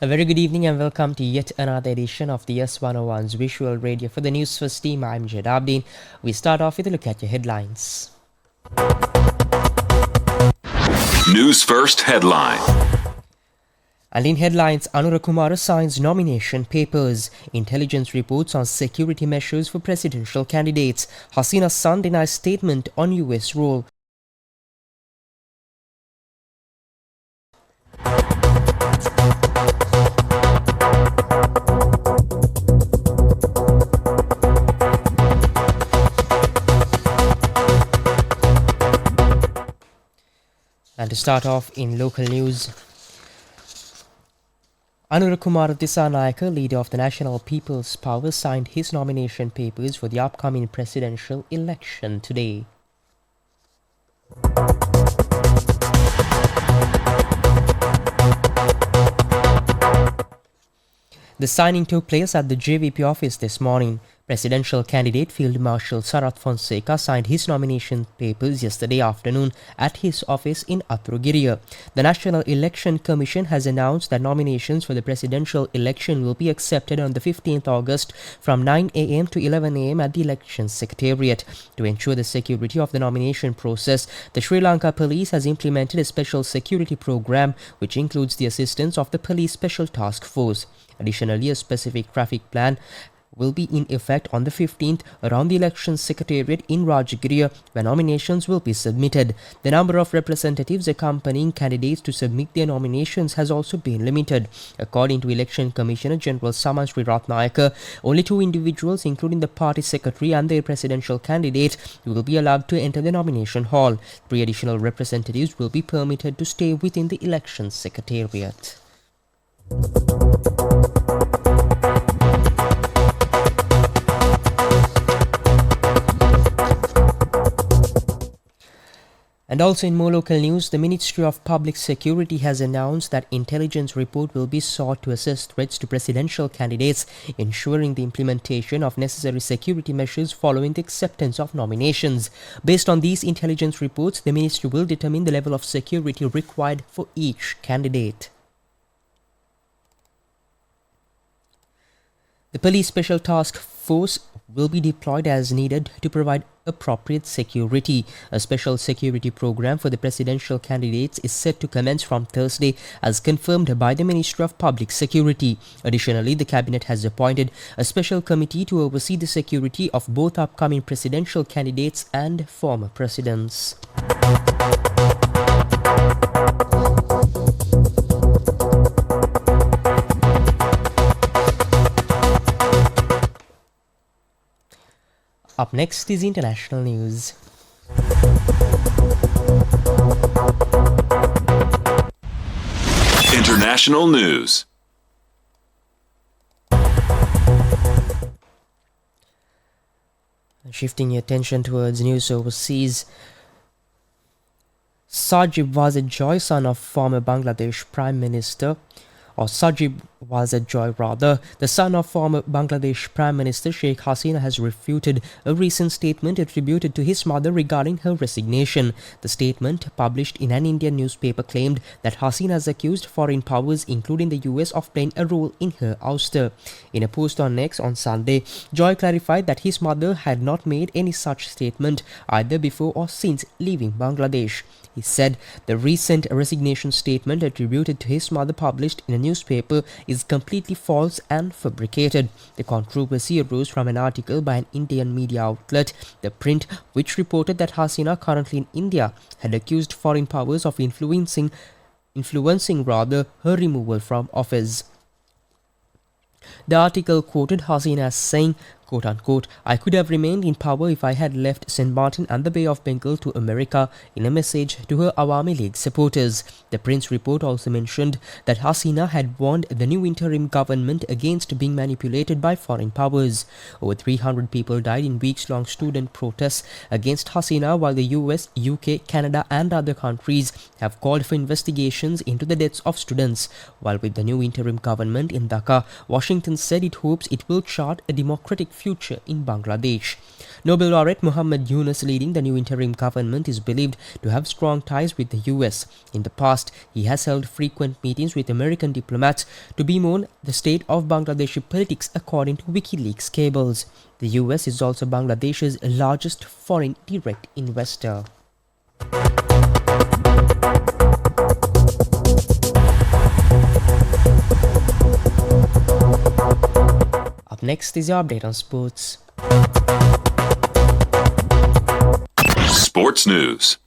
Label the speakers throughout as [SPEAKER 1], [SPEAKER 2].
[SPEAKER 1] A very good evening and welcome to yet another edition of the YES101's Visual Radio. For the Newsfirst team, I'm Jed Abdeen. We start off with a look at your headlines.
[SPEAKER 2] Newsfirst headline.
[SPEAKER 1] And in headlines, Anura Kumara signs nomination papers. Intelligence reports on security measures for presidential candidates. Hasina's son denies statement on US role. And to start off in local news, Anura Kumara, leader of the National People's Power, signed his nomination papers for the upcoming presidential election today. The signing took place at the JVP office this morning. Presidential candidate Field Marshal Sarath Fonseca signed his nomination papers yesterday afternoon at his office in Aturugiriya. The National Election Commission has announced that nominations for the presidential election will be accepted on the 15th August from 9 a.m. to 11 a.m. at the Election Secretariat. To ensure the security of the nomination process, the Sri Lanka Police has implemented a special security program which includes the assistance of the Police Special Task Force. Additionally, a specific traffic plan will be in effect on the 15th around the Election Secretariat in Rajagiriya, where nominations will be submitted. The number of representatives accompanying candidates to submit their nominations has also been limited. According to Election Commissioner General Saman Sriratnayaka, only 2 individuals, including the party secretary and their presidential candidate, will be allowed to enter the nomination hall. 3 additional representatives will be permitted to stay within the Election Secretariat. And also in more local news, the Ministry of Public Security has announced that intelligence report will be sought to assess threats to presidential candidates, ensuring the implementation of necessary security measures following the acceptance of nominations. Based on these intelligence reports, the ministry will determine the level of security required for each candidate. The Police Special Task Force will be deployed as needed to provide appropriate security. A special security program for the presidential candidates is set to commence from Thursday, as confirmed by the Ministry of Public Security. Additionally, the Cabinet has appointed a special committee to oversee the security of both upcoming presidential candidates and former presidents. Up next is international news.
[SPEAKER 2] International news.
[SPEAKER 1] Shifting your attention towards news overseas, Sajib Wazir Joy, son of former Bangladesh Prime Minister, the son of former Bangladesh Prime Minister Sheikh Hasina, has refuted a recent statement attributed to his mother regarding her resignation. The statement, published in an Indian newspaper, claimed that Hasina has accused foreign powers, including the US, of playing a role in her ouster. In a post on X on Sunday, Joy clarified that his mother had not made any such statement either before or since leaving Bangladesh. He said the recent resignation statement attributed to his mother, published in a newspaper, is completely false and fabricated. The controversy arose from an article by an Indian media outlet, The Print, which reported that Hasina, currently in India, had accused foreign powers of influencing her removal from office. The article quoted Hasina as saying, quote unquote, "I could have remained in power if I had left St. Martin and the Bay of Bengal to America," in a message to her Awami League supporters. The Prince report also mentioned that Hasina had warned the new interim government against being manipulated by foreign powers. Over 300 people died in weeks-long student protests against Hasina, while the US, UK, Canada and other countries have called for investigations into the deaths of students. While with the new interim government in Dhaka, Washington said it hopes it will chart a democratic future in Bangladesh. Nobel laureate Muhammad Yunus leading the new interim government is believed to have strong ties with the US. In the past, he has held frequent meetings with American diplomats to bemoan the state of Bangladeshi politics according to WikiLeaks cables. The US is also Bangladesh's largest foreign direct investor. Up next is your update on sports.
[SPEAKER 2] Sports news.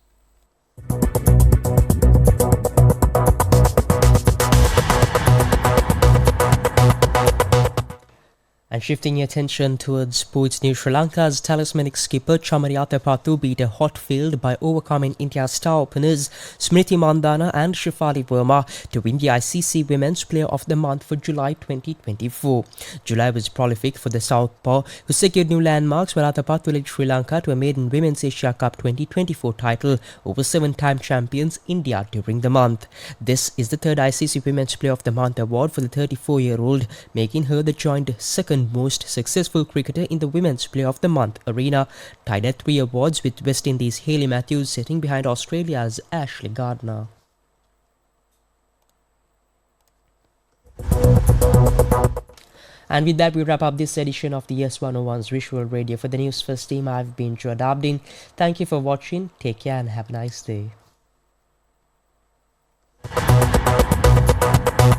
[SPEAKER 1] And shifting your attention towards sports news, Sri Lanka's talismanic skipper Chamariyata Patu beat a hot field by overcoming India's star openers Smriti Mandhana and Shefali Verma to win the ICC Women's Player of the Month for July 2024. July was prolific for the Southpaw, who secured new landmarks while Atapattu led Sri Lanka to a maiden Women's Asia Cup 2024 title over seven-time champions India during the month. This is the third ICC Women's Player of the Month award for the 34-year-old, making her the joint second most successful cricketer in the Women's Player of the Month arena, tied at 3 awards with West Indies' Hayley Matthews sitting behind Australia's Ashley Gardner. And with that, we wrap up this edition of the YES101's Visual Radio. For the News First team, I've been Joe Abdin. Thank you for watching. Take care and have a nice day.